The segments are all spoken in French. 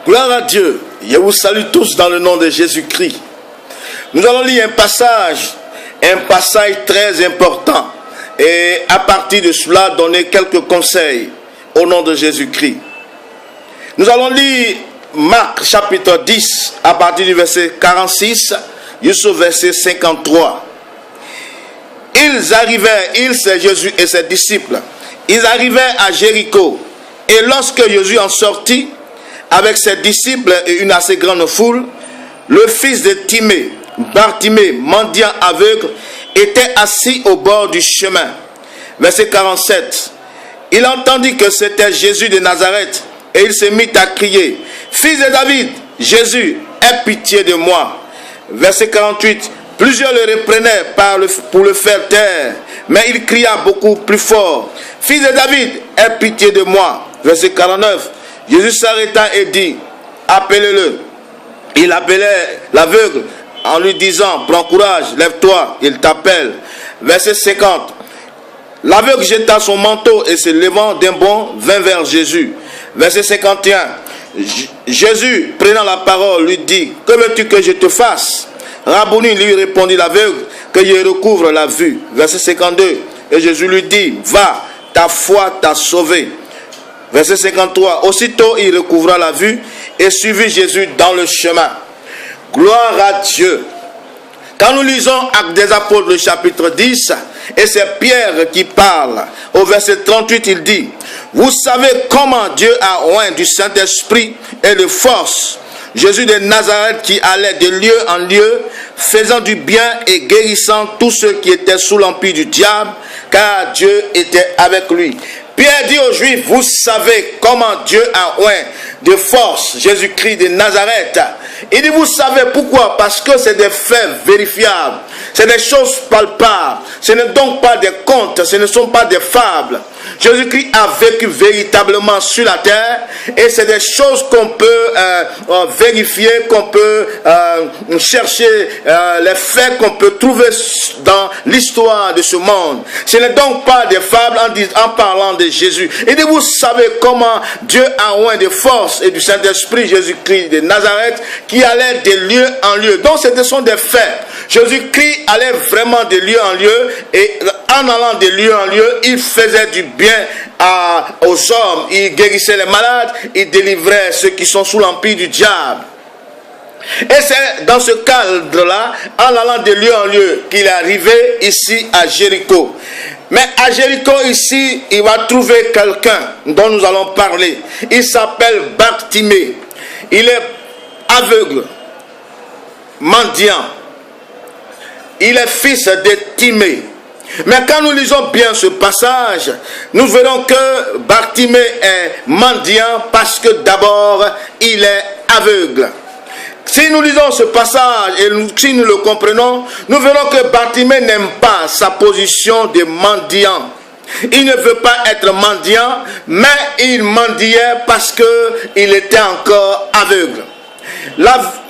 Gloire à Dieu. Je vous salue tous dans le nom de Jésus-Christ. Nous allons lire un passage très important. Et à partir de cela, donner quelques conseils au nom de Jésus-Christ. Nous allons lire Marc chapitre 10 à partir du verset 46 jusqu'au verset 53. C'est Jésus et ses disciples. Ils arrivèrent à Jéricho. Et lorsque Jésus en sortit, avec ses disciples et une assez grande foule, le fils de Timée, Bartimée, mendiant aveugle, était assis au bord du chemin. Verset 47. Il entendit que c'était Jésus de Nazareth et il se mit à crier: Fils de David, Jésus, aie pitié de moi. Verset 48. Plusieurs le reprenaient pour le faire taire, mais il cria beaucoup plus fort: Fils de David, aie pitié de moi. Verset 49. Jésus s'arrêta et dit: Appelez-le. Il appelait l'aveugle en lui disant: Prends courage, lève-toi, il t'appelle. Verset 50. L'aveugle jeta son manteau et se levant d'un bond vint vers Jésus. Verset 51. Jésus, prenant la parole, lui dit: Que veux-tu que je te fasse? Rabouni, lui répondit l'aveugle, que je recouvre la vue. Verset 52. Et Jésus lui dit: Va, ta foi t'a sauvé. Verset 53. Aussitôt il recouvra la vue et suivit Jésus dans le chemin. Gloire à Dieu. Quand nous lisons Actes des Apôtres, le chapitre 10, et c'est Pierre qui parle, au verset 38, il dit: Vous savez comment Dieu a oint du Saint-Esprit et de force Jésus de Nazareth, qui allait de lieu en lieu, faisant du bien et guérissant tous ceux qui étaient sous l'empire du diable, car Dieu était avec lui. Pierre dit aux Juifs: Vous savez comment Dieu a oint de force Jésus-Christ de Nazareth. Il dit: Vous savez pourquoi? Parce que c'est des faits vérifiables, c'est des choses palpables, ce ne sont donc pas des contes, ce ne sont pas des fables. Jésus-Christ a vécu véritablement sur la terre et c'est des choses qu'on peut vérifier, qu'on peut chercher, les faits qu'on peut trouver dans l'histoire de ce monde. Ce n'est donc pas des fables en parlant de Jésus. Il dit: Vous savez comment Dieu a oint de force et du Saint-Esprit Jésus-Christ de Nazareth, qui allait de lieu en lieu. Donc ce sont des faits. Jésus-Christ allait vraiment de lieu en lieu, et en allant de lieu en lieu, il faisait du bien aux hommes, il guérissait les malades, il délivrait ceux qui sont sous l'empire du diable. Et c'est dans ce cadre-là, en allant de lieu en lieu, qu'il est arrivé ici à Jéricho. Mais à Jéricho, ici, il va trouver quelqu'un dont nous allons parler. Il s'appelle Bartimée. Il est aveugle, mendiant. Il est fils de Timée. Mais quand nous lisons bien ce passage, nous verrons que Bartimée est mendiant parce que d'abord, il est aveugle. Si nous lisons ce passage et si nous le comprenons, nous verrons que Bartimée n'aime pas sa position de mendiant. Il ne veut pas être mendiant, mais il mendiait parce qu'il était encore aveugle.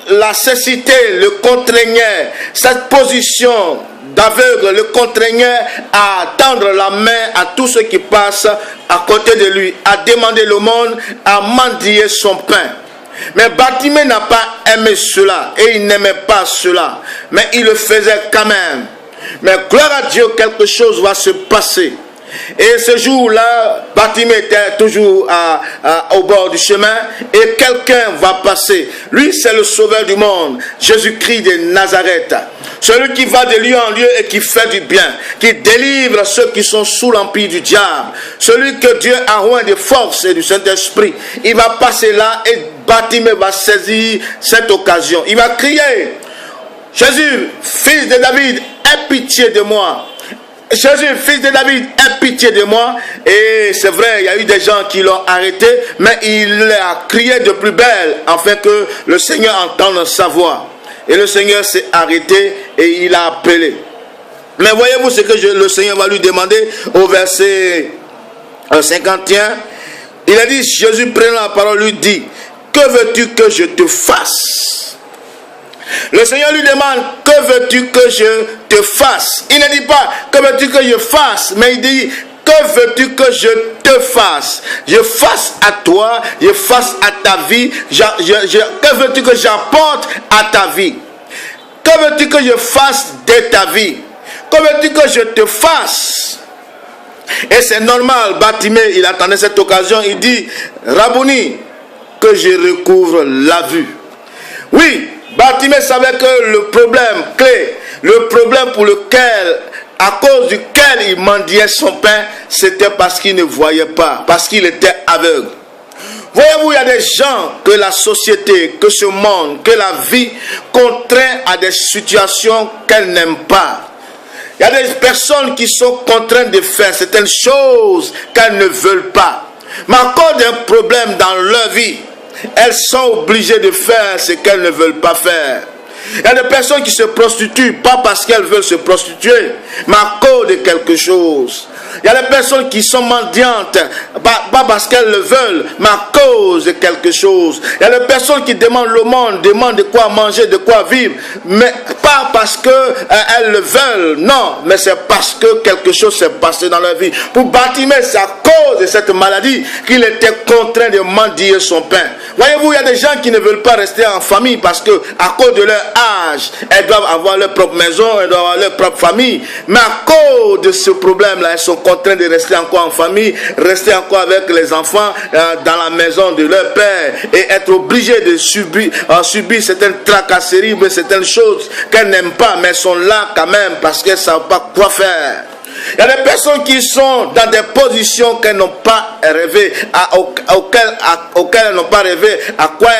La cécité le contraignait, cette position d'aveugle le contraignait à tendre la main à tous ceux qui passent à côté de lui, à demander l'aumône, à mendier son pain. Mais Bartimée n'a pas aimé cela et il n'aimait pas cela, mais il le faisait quand même. Mais gloire à Dieu, quelque chose va se passer. Et ce jour-là, Bartimée était toujours au bord du chemin et quelqu'un va passer. Lui, c'est le sauveur du monde, Jésus-Christ de Nazareth. Celui qui va de lieu en lieu et qui fait du bien, qui délivre ceux qui sont sous l'empire du diable. Celui que Dieu a oint de force et du Saint-Esprit. Il va passer là et Bartimée va saisir cette occasion. Il va crier: Jésus, fils de David, aie pitié de moi. Jésus, fils de David, aie pitié de moi. Et c'est vrai, il y a eu des gens qui l'ont arrêté, mais il a crié de plus belle afin que le Seigneur entende sa voix. Et le Seigneur s'est arrêté et il a appelé. Mais voyez-vous ce que le Seigneur va lui demander au verset 51. Il a dit, Jésus prenant la parole lui dit: Que veux-tu que je te fasse? Le Seigneur lui demande: Que veux-tu que je te fasse? Il ne dit pas: Que veux-tu que je fasse? Mais il dit: Que veux-tu que je te fasse? Je fasse à toi, je fasse à ta vie. Que veux-tu que j'apporte à ta vie? Que veux-tu que je fasse de ta vie? Que veux-tu que je te fasse? Et c'est normal, Bartimée, il attendait cette occasion, il dit, Rabouni, que je recouvre la vue. Oui, Bartimée savait que le problème clé, le problème pour lequel, à cause duquel il mendiait son pain, c'était parce qu'il ne voyait pas, parce qu'il était aveugle. Voyez-vous, il y a des gens que la société, que ce monde, que la vie contraint à des situations qu'elles n'aiment pas. Il y a des personnes qui sont contraintes de faire certaines choses qu'elles ne veulent pas. Mais à cause d'un problème dans leur vie, elles sont obligées de faire ce qu'elles ne veulent pas faire. Il y a des personnes qui se prostituent, pas parce qu'elles veulent se prostituer, mais à cause de quelque chose. Il y a des personnes qui sont mendiantes, pas parce qu'elles le veulent, mais à cause de quelque chose. Il y a des personnes qui demandent le monde, demandent de quoi manger, de quoi vivre, mais pas parce qu'elles le veulent, non, mais c'est parce que quelque chose s'est passé dans leur vie. Pour Bartimée, c'est à cause de cette maladie qu'il était contraint de mendier son pain. Voyez-vous, il y a des gens qui ne veulent pas rester en famille parce que, à cause de leur âge, elles doivent avoir leur propre maison, elles doivent avoir leur propre famille, mais à cause de ce problème-là, elles sont contraints de rester encore en famille, rester encore avec les enfants dans la maison de leur père et être obligés de subir certaines tracasseries, mais certaines choses qu'elles n'aiment pas, mais elles sont là quand même parce qu'elles ne savent pas quoi faire. Il y a des personnes qui sont dans des positions qu'elles n'ont pas rêvé, auxquelles elles n'ont pas rêvé, à quoi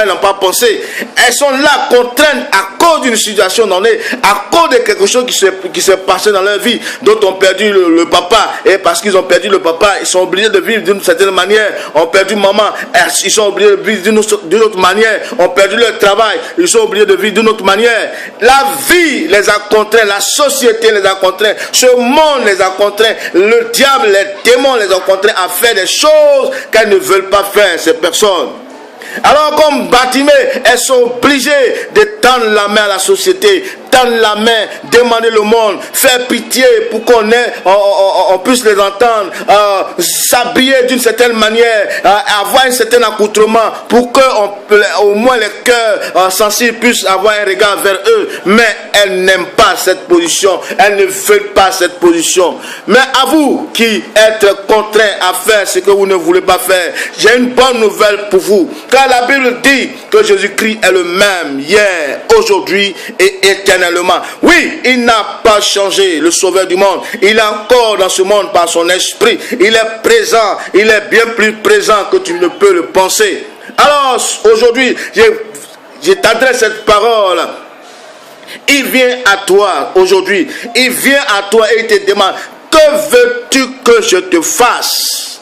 elles n'ont pas pensé. Elles sont là contraintes à cause d'une situation donnée, à cause de quelque chose qui s'est passé dans leur vie. D'autres ont perdu le papa, et parce qu'ils ont perdu le papa, ils sont obligés de vivre d'une certaine manière. Ont perdu maman, ils sont obligés de vivre d'une autre manière. Ont perdu leur travail, ils sont obligés de vivre d'une autre manière. La vie les a contraints, la société les a contraints, ce monde les a contraints, le diable, les démons les ont contraints à faire des choses qu'elles ne veulent pas faire, ces personnes. Alors comme Bartimée, elles sont obligées de tendre la main à la société, tendre la main, demander le monde, faire pitié pour on puisse les entendre, s'habiller d'une certaine manière, avoir un certain accoutrement pour que au moins les cœurs sensibles puissent avoir un regard vers eux. Mais elles n'aiment pas cette position, elles ne veulent pas cette position. Mais à vous qui êtes contraints à faire ce que vous ne voulez pas faire, j'ai une bonne nouvelle pour vous. Car la Bible dit que Jésus-Christ est le même hier, aujourd'hui et éternellement. Oui, il n'a pas changé, le sauveur du monde. Il est encore dans ce monde par son esprit. Il est présent, il est bien plus présent que tu ne peux le penser. Alors aujourd'hui, je t'adresse cette parole. Il vient à toi aujourd'hui. Il vient à toi et il te demande, que veux-tu que je te fasse?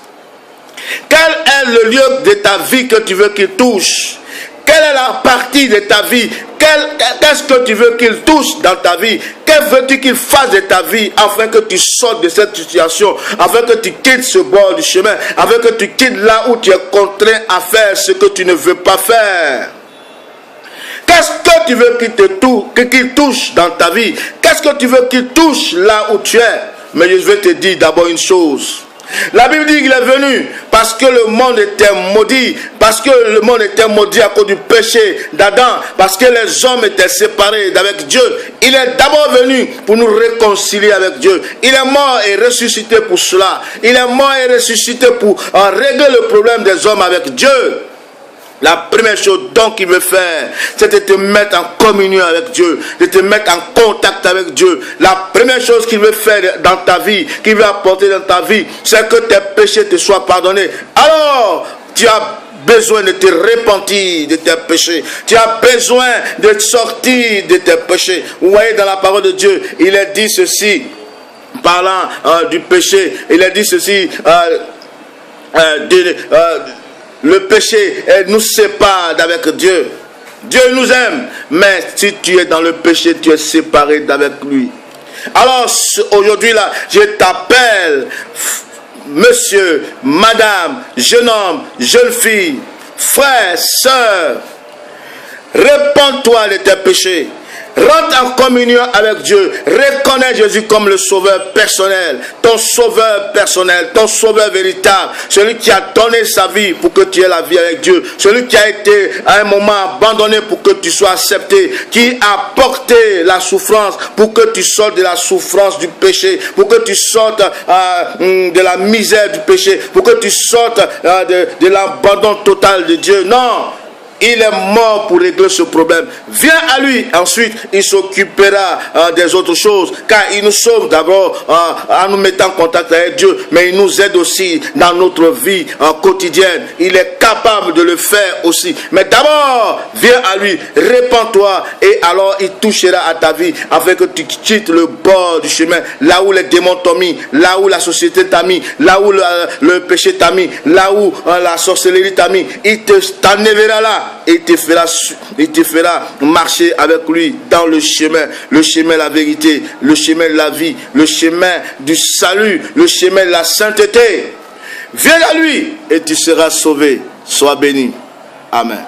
Quel est le lieu de ta vie que tu veux qu'il touche? Quelle est la partie de ta vie? Qu'est-ce que tu veux qu'il touche dans ta vie? Que veux-tu qu'il fasse de ta vie afin que tu sortes de cette situation, afin que tu quittes ce bord du chemin, afin que tu quittes là où tu es contraint à faire ce que tu ne veux pas faire? Qu'est-ce que tu veux qu'il touche dans ta vie? Qu'est-ce que tu veux qu'il touche là où tu es? Mais je vais te dire d'abord une chose. La Bible dit qu'il est venu parce que le monde était maudit, parce que le monde était maudit à cause du péché d'Adam, parce que les hommes étaient séparés d'avec Dieu. Il est d'abord venu pour nous réconcilier avec Dieu. Il est mort et ressuscité pour cela. Il est mort et ressuscité pour régler le problème des hommes avec Dieu. La première chose donc qu'il veut faire, c'est de te mettre en communion avec Dieu, de te mettre en contact avec Dieu. La première chose qu'il veut faire dans ta vie, qu'il veut apporter dans ta vie, c'est que tes péchés te soient pardonnés. Alors, tu as besoin de te repentir de tes péchés. Tu as besoin de sortir de tes péchés. Vous voyez dans la parole de Dieu, il est dit ceci, parlant du péché, il est dit ceci, le péché nous sépare d'avec Dieu. Dieu nous aime, mais si tu es dans le péché, tu es séparé d'avec lui. Alors aujourd'hui là, je t'appelle, monsieur, madame, jeune homme, jeune fille, frère, sœur, répands-toi de tes péchés. Rentre en communion avec Dieu. Reconnais Jésus comme le sauveur personnel, ton sauveur personnel, ton sauveur véritable, celui qui a donné sa vie pour que tu aies la vie avec Dieu, celui qui a été à un moment abandonné pour que tu sois accepté, qui a porté la souffrance pour que tu sortes de la souffrance du péché, pour que tu sortes de la misère du péché, pour que tu sortes de l'abandon total de Dieu. Non! Il est mort pour régler ce problème. Viens à lui. Ensuite, il s'occupera des autres choses. Car il nous sauve d'abord en nous mettant en contact avec Dieu. Mais il nous aide aussi dans notre vie quotidienne. Il est capable de le faire aussi. Mais d'abord, viens à lui. Répands-toi. Et alors, il touchera à ta vie. Afin que tu quittes le bord du chemin. Là où les démons t'ont mis. Là où la société t'a mis. Là où le péché t'a mis. Là où la sorcellerie t'a mis. Il t'enlèvera là. Et il te fera marcher avec lui dans le chemin de la vérité, le chemin de la vie, le chemin du salut, le chemin de la sainteté. Viens à lui et tu seras sauvé. Sois béni. Amen.